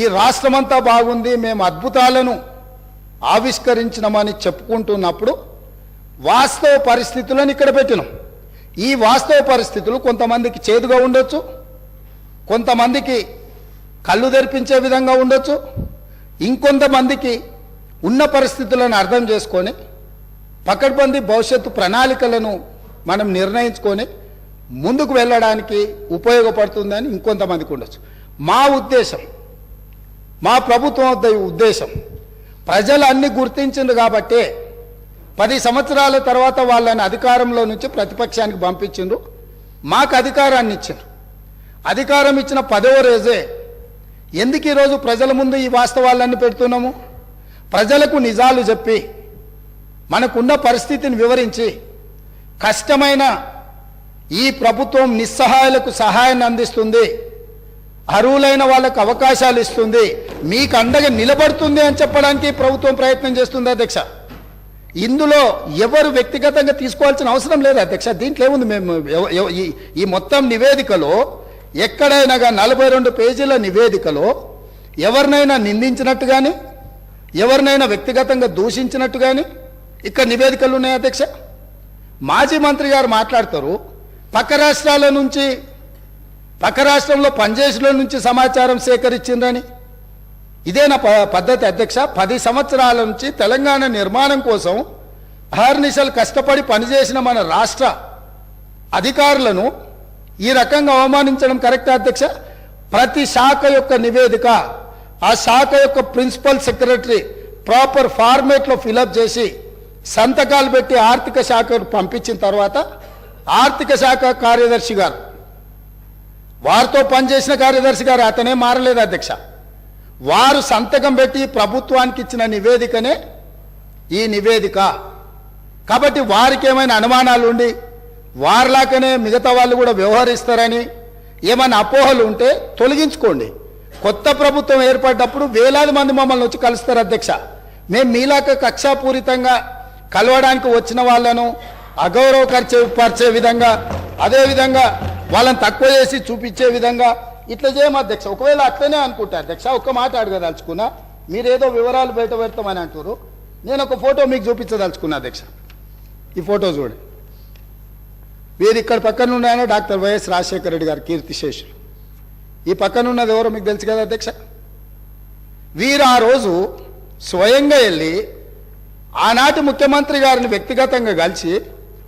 ఈ రాష్ట్రమంతా బాగుంది, మేము అద్భుతాలను ఆవిష్కరించినామని చెప్పుకుంటున్నప్పుడు వాస్తవ పరిస్థితులను ఇక్కడ పెట్టినాం. ఈ వాస్తవ పరిస్థితులు కొంతమందికి చేదుగా ఉండొచ్చు, కొంతమందికి కళ్ళు తెరిపించే విధంగా ఉండొచ్చు, ఇంకొంతమందికి ఉన్న పరిస్థితులను అర్థం చేసుకొని పకడ్బందీ భవిష్యత్తు ప్రణాళికలను మనం నిర్ణయించుకొని ముందుకు వెళ్ళడానికి ఉపయోగపడుతుందని ఇంకొంతమందికి ఉండొచ్చు. మా ఉద్దేశం, మా ప్రభుత్వం ఉద్దేశం, ప్రజలు అన్ని గుర్తించింది కాబట్టే 10 సంవత్సరాల తర్వాత వాళ్ళని అధికారంలో నుంచి ప్రతిపక్షానికి పంపించిండ్రు, మాకు అధికారాన్ని ఇచ్చిండ్రు. అధికారం ఇచ్చిన 10వ రోజే ఎందుకు ఈరోజు ప్రజల ముందు ఈ వాస్తవాలన్నీ పెడుతున్నాము? ప్రజలకు నిజాలు చెప్పి మనకున్న పరిస్థితిని వివరించి కష్టమైన ఈ ప్రభుత్వం నిస్సహాయులకు సహాయాన్ని అందిస్తుంది, అర్హులైన వాళ్ళకు అవకాశాలు ఇస్తుంది, మీకు అండగా నిలబడుతుంది అని చెప్పడానికి ప్రభుత్వం ప్రయత్నం చేస్తుంది అధ్యక్ష. ఇందులో ఎవరు వ్యక్తిగతంగా తీసుకోవాల్సిన అవసరం లేదు అధ్యక్ష. దీంట్లో ఏముంది? మేము ఈ మొత్తం నివేదికలో ఎక్కడైనా 42 పేజీల నివేదికలో ఎవరినైనా నిందించినట్టు కానీ ఎవరినైనా వ్యక్తిగతంగా దూషించినట్టు కానీ ఇక్కడ నివేదికలు ఉన్నాయి అధ్యక్ష. మాజీ మంత్రి గారు మాట్లాడతారు పక్క రాష్ట్రాల నుంచి, పక్క రాష్ట్రంలో పనిచేసిన నుంచి సమాచారం సేకరించిందని. ఇదేనా పద్ధతి అధ్యక్ష? 10 సంవత్సరాల నుంచి తెలంగాణ నిర్మాణం కోసం అహర్నిశలు కష్టపడి పనిచేసిన మన రాష్ట్ర అధికారులను ఈ రకంగా అవమానించడం కరెక్టా అధ్యక్ష? ప్రతి శాఖ యొక్క నివేదిక ఆ శాఖ యొక్క ప్రిన్సిపల్ సెక్రటరీ ప్రాపర్ ఫార్మేట్లో ఫిలప్ చేసి సంతకాలు పెట్టి ఆర్థిక శాఖకు పంపించిన తర్వాత ఆర్థిక శాఖ కార్యదర్శి గారు, వారితో పనిచేసిన కార్యదర్శి గారు, అతనే మారలేదు అధ్యక్ష, వారు సంతకం పెట్టి ప్రభుత్వానికి ఇచ్చిన నివేదికనే ఈ నివేదిక. కాబట్టి వారికి ఏమైనా అనుమానాలు ఉండి వారిలాగానే మిగతా వాళ్ళు కూడా వ్యవహరిస్తారని ఏమైనా అపోహలు ఉంటే తొలగించుకోండి. కొత్త ప్రభుత్వం ఏర్పడ్డప్పుడు వేలాది మంది మమ్మల్ని వచ్చి కలుస్తారు అధ్యక్ష. మేము మీలాక కక్షాపూరితంగా కలవడానికి వచ్చిన వాళ్ళను అగౌరవపరిచే విధంగా, అదేవిధంగా వాళ్ళని తక్కువ చేసి చూపించే విధంగా ఇట్లా చేయము అధ్యక్ష. ఒకవేళ అట్లనే అనుకుంటా అధ్యక్ష, ఒక్క మాట అడగదలుచుకున్నా, మీరేదో వివరాలు బయట పెడతామని అంటారు, నేను ఒక ఫోటో మీకు చూపించదలుచుకున్నా అధ్యక్ష. ఈ ఫోటో చూడండి. వీరు ఇక్కడ పక్కన ఉన్నాయన డాక్టర్ వైఎస్ రాజశేఖర రెడ్డి గారు కీర్తిశేషులు. ఈ పక్కన ఉన్నది ఎవరో మీకు తెలుసు కదా అధ్యక్ష. వీరు ఆ రోజు స్వయంగా వెళ్ళి ఆనాటి ముఖ్యమంత్రి గారిని వ్యక్తిగతంగా కలిసి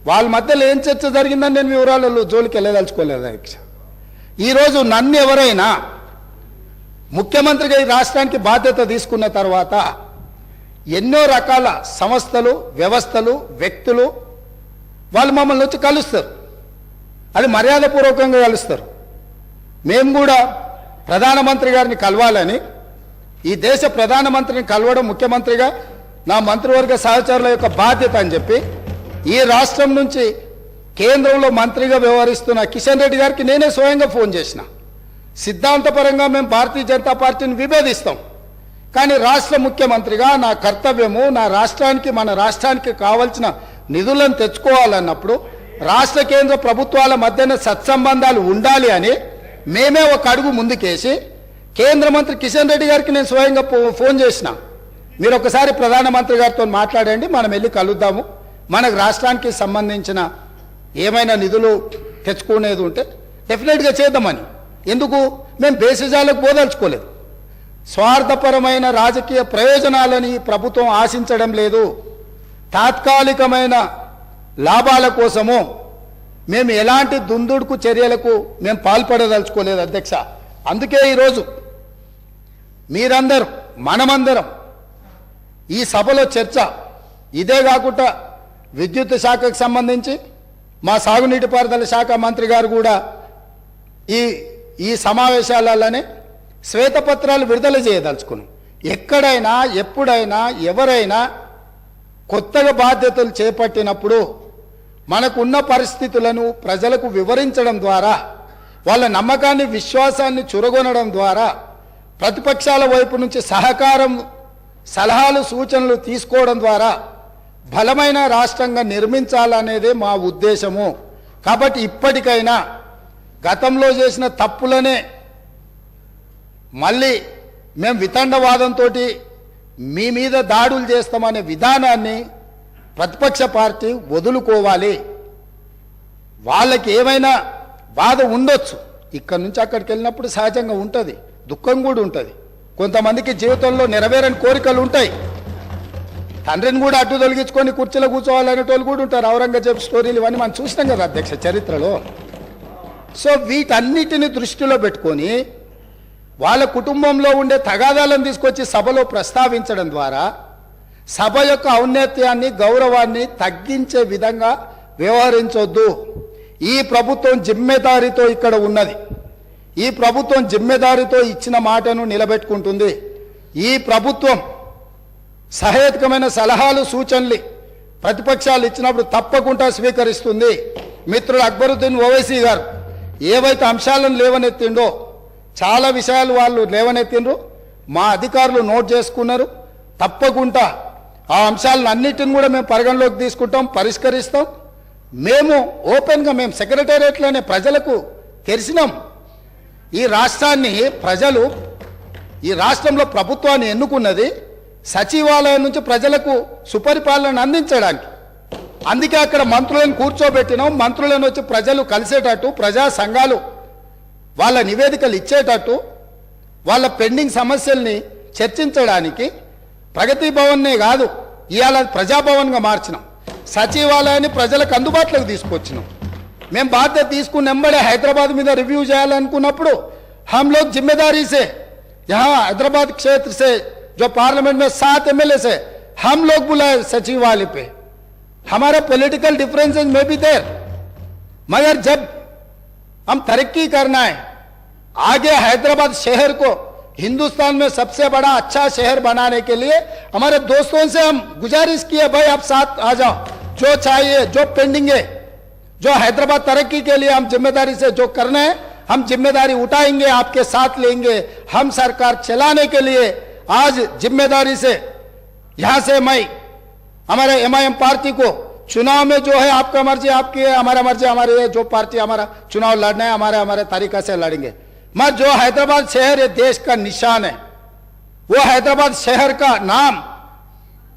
వాళ్ళ మధ్యలో ఏం చర్చ జరిగిందని నేను వివరాలలో జోలికి వెళ్ళదలుచుకోలేదు అధ్యక్ష. ఈరోజు నన్ను ఎవరైనా ముఖ్యమంత్రిగా ఈ రాష్ట్రానికి బాధ్యత తీసుకున్న తర్వాత ఎన్నో రకాల సంస్థలు, వ్యవస్థలు, వ్యక్తులు వాళ్ళు మమ్మల్ని వచ్చి కలుస్తారు, అది మర్యాదపూర్వకంగా కలుస్తారు. మేము కూడా ప్రధానమంత్రి గారిని కలవాలని, ఈ దేశ ప్రధానమంత్రిని కలవడం ముఖ్యమంత్రిగా నా మంత్రివర్గ సహచరుల యొక్క బాధ్యత అని చెప్పి ఈ రాష్ట్రం నుంచి కేంద్రంలో మంత్రిగా వ్యవహరిస్తున్న కిషన్ రెడ్డి గారికి నేనే స్వయంగా ఫోన్ చేసిన. సిద్ధాంతపరంగా మేము భారతీయ జనతా పార్టీని విభేదిస్తాం, కానీ రాష్ట్ర ముఖ్యమంత్రిగా నా కర్తవ్యము నా రాష్ట్రానికి, మన రాష్ట్రానికి కావాల్సిన నిధులను తెచ్చుకోవాలన్నప్పుడు రాష్ట్ర కేంద్ర ప్రభుత్వాల మధ్యన సత్సంబంధాలు ఉండాలి అని మేమే ఒక అడుగు ముందుకేసి కేంద్ర మంత్రి కిషన్ రెడ్డి గారికి నేను స్వయంగా ఫోన్ చేసిన. మీరు ఒకసారి ప్రధానమంత్రి గారితో మాట్లాడండి, మనం వెళ్ళి కలుద్దాము, మనకు రాష్ట్రానికి సంబంధించిన ఏమైనా నిధులు తెచ్చుకునేది ఉంటే డెఫినెట్గా చేద్దామని. ఎందుకు? మేము బేసిజాలకు పోదలుచుకోలేదు. స్వార్థపరమైన రాజకీయ ప్రయోజనాలని ప్రభుత్వం ఆశించడం లేదు. తాత్కాలికమైన లాభాల కోసము మేము ఎలాంటి దుందుడుకు చర్యలకు మేము పాల్పడదలుచుకోలేదు అధ్యక్ష. అందుకే ఈరోజు మీరందరూ, మనమందరం ఈ సభలో చర్చ ఇదే కాకుండా విద్యుత్ శాఖకు సంబంధించి మా సాగునీటి పారుదల శాఖ మంత్రి గారు కూడా ఈ సమావేశాలలోనే శ్వేతపత్రాలు విడుదల చేయదలుచుకున్నాం. ఎక్కడైనా ఎప్పుడైనా ఎవరైనా కొత్తగా బాధ్యతలు చేపట్టినప్పుడు మనకున్న పరిస్థితులను ప్రజలకు వివరించడం ద్వారా, వాళ్ళ నమ్మకాన్ని, విశ్వాసాన్ని చురగొనడం ద్వారా, ప్రతిపక్షాల వైపు నుంచి సహకారం, సలహాలు, సూచనలు తీసుకోవడం ద్వారా బలమైన రాష్ట్రంగా నిర్మించాలనేదే మా ఉద్దేశము. కాబట్టి ఇప్పటికైనా గతంలో చేసిన తప్పులనే మళ్ళీ మేము వితండవాదంతో మీ మీద దాడులు చేస్తామనే విధానాన్ని ప్రతిపక్ష పార్టీ వదులుకోవాలి. వాళ్ళకి ఏమైనా బాధ ఉండొచ్చు, ఇక్కడి నుంచి అక్కడికి వెళ్ళినప్పుడు సహజంగా ఉంటుంది, దుఃఖం కూడా ఉంటుంది. కొంతమందికి జీవితంలో నెరవేరని కోరికలు ఉంటాయి. తండ్రిని కూడా అడ్డు తొలగించుకొని కుర్చీలో కూర్చోవాలనేటోళ్ళు కూడా ఉంటారు. ఔరంగజేబ్ స్టోరీలు ఇవన్నీ మనం చూసినాం కదా అధ్యక్ష చరిత్రలో. సో వీటన్నిటిని దృష్టిలో పెట్టుకొని వాళ్ళ కుటుంబంలో ఉండే తగాదాలను తీసుకొచ్చి సభలో ప్రస్తావించడం ద్వారా సభ యొక్క ఔన్నత్యాన్ని గౌరవాన్ని తగ్గించే విధంగా వ్యవహరించొద్దు. ఈ ప్రభుత్వం జిమ్మెదారితో ఇక్కడ ఉన్నది. ఈ ప్రభుత్వం జిమ్మెదారితో ఇచ్చిన మాటను నిలబెట్టుకుంటుంది. ఈ ప్రభుత్వం సహేతుకమైన సలహాలు సూచనలు ప్రతిపక్షాలు ఇచ్చినప్పుడు తప్పకుండా స్వీకరిస్తుంది. మిత్రుడు అక్బరుద్దీన్ ఓవైసీ గారు ఏవైతే అంశాలను లేవనెత్తిండో చాలా విషయాలు వాళ్ళు లేవనెత్తిండ్రు, మా అధికారులు నోట్ చేసుకున్నారు. తప్పకుండా ఆ అంశాలను అన్నిటిని కూడా మేము పరిగణలోకి తీసుకుంటాం, పరిష్కరిస్తాం. మేము ఓపెన్గా మేము సెక్రటేరియట్లోనే ప్రజలకు తెరిచినాం. ఈ రాష్ట్రాన్ని ప్రజలు, ఈ రాష్ట్రంలో ప్రభుత్వాన్ని ఎన్నుకున్నది సచివాలయం నుంచి ప్రజలకు సుపరిపాలన అందించడానికి. అందుకే అక్కడ మంత్రులను కూర్చోబెట్టినాం. మంత్రులను వచ్చి ప్రజలు కలిసేటట్టు, ప్రజా సంఘాలు వాళ్ళ నివేదికలు ఇచ్చేటట్టు, వాళ్ళ పెండింగ్ సమస్యల్ని చర్చించడానికి ప్రగతి భవన్నే కాదు ఇవాళ ప్రజాభవన్గా మార్చినాం. సచివాలయాన్ని ప్రజలకు అందుబాటులోకి తీసుకొచ్చినాం. మేము బాధ్యత తీసుకుని వెంబడే హైదరాబాద్ మీద రివ్యూ చేయాలనుకున్నప్పుడు हम लोग जिम्मेदारी से यहाँ हैदराबाद क्षेत्र से जो पार्लियामेंट में 7 एमएलए से हम लोग बुलाए सचिवालय पे. हमारे पॉलिटिकल डिफरेंसेस में भी देर, मगर जब हम तरक्की करना है, आगे हैदराबाद शहर को हिंदुस्तान में सबसे बड़ा अच्छा शहर बनाने के लिए हमारे दोस्तों से हम गुजारिश किए, भाई आप साथ आ जाओ, जो चाहिए जो पेंडिंग है, जो हैदराबाद तरक्की के लिए हम जिम्मेदारी से जो करना है हम जिम्मेदारी उठाएंगे, आपके साथ लेंगे. हम सरकार चलाने के लिए आज जिम्मेदारी से यहां से मैं हमारे एमआईएम पार्टी को चुनाव में जो है आपका मर्जी आपकी है, हमारा मर्जी हमारी है. जो पार्टी हमारा चुनाव लड़ना है हमारे तरीका से लड़ेंगे. मगर जो हैदराबाद शहर ये देश का निशान है, वो हैदराबाद शहर का नाम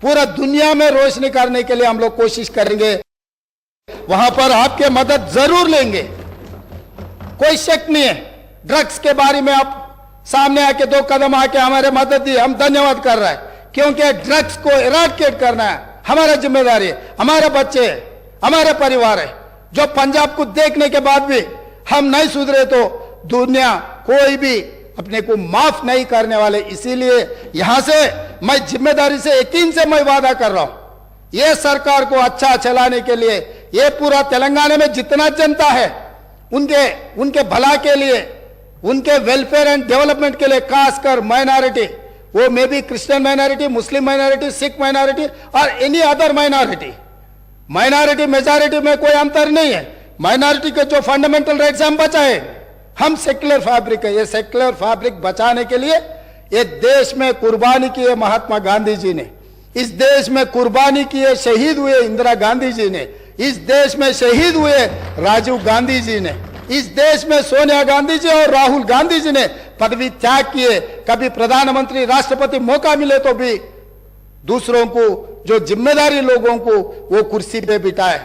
पूरा दुनिया में रोशनी करने के लिए हम लोग कोशिश करेंगे. वहां पर आपके मदद जरूर लेंगे, कोई शक नहीं है. ड्रग्स के बारे में आप सामने आके 2 कदम आके हमारे मदद दी, हम धन्यवाद कर रहे हैं, क्योंकि ड्रग्स को इराडिकेट करना है हमारा जिम्मेदारी है. हमारे बच्चे है, हमारे परिवार है. जो पंजाब को देखने के बाद भी हम नहीं सुधरे तो दुनिया कोई भी अपने को माफ नहीं करने वाले. इसीलिए यहां से मैं जिम्मेदारी से यकीन से मैं वादा कर रहा हूं, ये सरकार को अच्छा चलाने के लिए ये पूरा तेलंगाना में जितना जनता है उनके भला के लिए, उनके वेलफेयर एंड डेवलपमेंट के लिए, खासकर माइनॉरिटी, वो may be Christian minority, Muslim minority, Sikh minority और any other minority. Minority majority में कोई अंतर नहीं है. माइनॉरिटी के जो फंडामेंटल राइट्स हम बचाए, हम सेक्युलर फैब्रिक है. ये सेक्युलर फैब्रिक बचाने के लिए ये देश में कुर्बानी की है महात्मा गांधी जी ने, इस देश में कुर्बानी की है, शहीद हुए इंदिरा गांधी जी ने, इस देश में शहीद हुए राजीव गांधी जी ने, इस देश में सोनिया गांधी जी और राहुल गांधी जी ने पदवी त्याग किए. कभी प्रधानमंत्री राष्ट्रपति मौका मिले तो भी दूसरों को, जो जिम्मेदारी लोगों को, वो कुर्सी पे बिठाए.